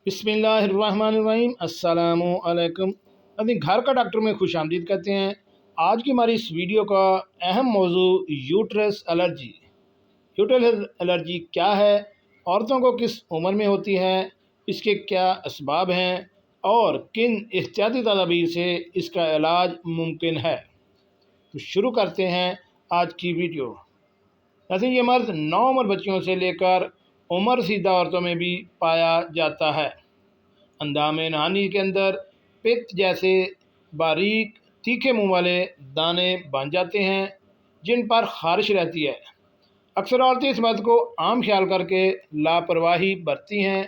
बिस्मिल्लाहिर्रहमानिर्रहीम अस्सलामुअलैकुम। अभी घर का डॉक्टर में खुश आमदीद कहते हैं। आज की हमारी इस वीडियो का अहम मौजू यूट्रस एलर्जी। यूट्रस एलर्जी क्या है, औरतों को किस उम्र में होती है, इसके क्या असबाब हैं और किन एहतियाती तदाबीर से इसका इलाज मुमकिन है। तो शुरू करते हैं आज की वीडियो। वैसे ये मर्ज़ नौउम्र बच्चियों से लेकर उम्र सीधा औरतों में भी पाया जाता है। अंदाम नहानी के अंदर पित्त जैसे बारीक तीखे मुंह वाले दाने बन जाते हैं जिन पर खारिश रहती है। अक्सर औरतें इस बात को आम ख्याल करके लापरवाही बरतती हैं,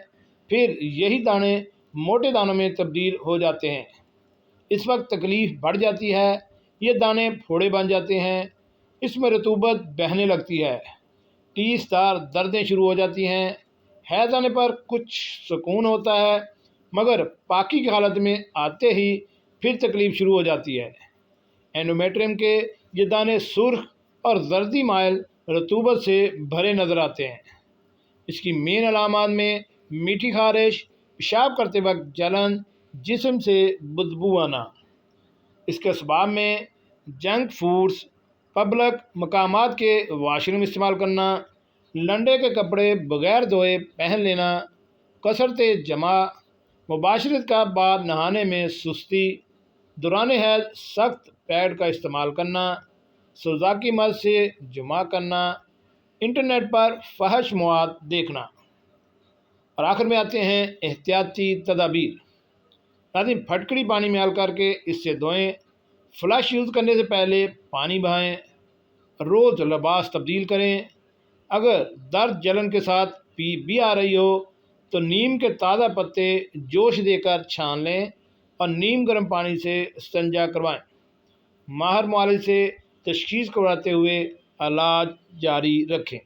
फिर यही दाने मोटे दानों में तब्दील हो जाते हैं। इस वक्त तकलीफ़ बढ़ जाती है, ये दाने फोड़े बन जाते हैं, इसमें रतूबत बहने लगती है, टीसदार दर्दें शुरू हो जाती हैं। हैज़ आने पर कुछ सुकून होता है, मगर पाकी की हालत में आते ही फिर तकलीफ़ शुरू हो जाती है। एंडोमेट्रियम के ये दाने सुर्ख और जर्दी माइल रतूबत से भरे नज़र आते हैं। इसकी मेन अलामात में मीठी खारिश, पेशाब करते वक्त जलन, जिस्म से बदबू आना। इसके असबाब में जंक फूड्स, पब्लिक मकामात के वाशरूम इस्तेमाल करना, लंडे के कपड़े बग़ैर धोए पहन लेना, कसरत जमा, मुबाशरत का बाद नहाने में सुस्ती, दौरान हैज़ सख्त पैड का इस्तेमाल करना, सुज़ाकी मर्ज़ से जुमा करना, इंटरनेट पर फहश मवाद देखना। और आखिर में आते हैं एहतियाती तदाबीर। लाजिम फटकड़ी पानी में हल करके इससे धोएं। फ्लश यूज़ करने से पहले पानी बहाएं। रोज़ लिबास तब्दील करें। अगर दर्द जलन के साथ पी भी आ रही हो तो नीम के ताज़ा पत्ते जोश देकर छान लें और नीम गर्म पानी से इस्तिंजा करवाएं। माहिर मुआलिज से तशख़ीस करवाते हुए इलाज जारी रखें।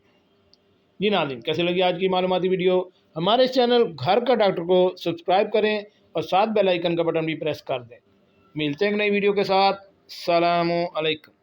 जी नाज़रीन, कैसे लगी आज की मालूमाती वीडियो? हमारे इस चैनल घर का डॉक्टर को सब्सक्राइब करें और साथ बेल आइकन का बटन भी प्रेस कर दें। मिलते हैं एक नई वीडियो के साथ। अस्सलामु अलैकुम।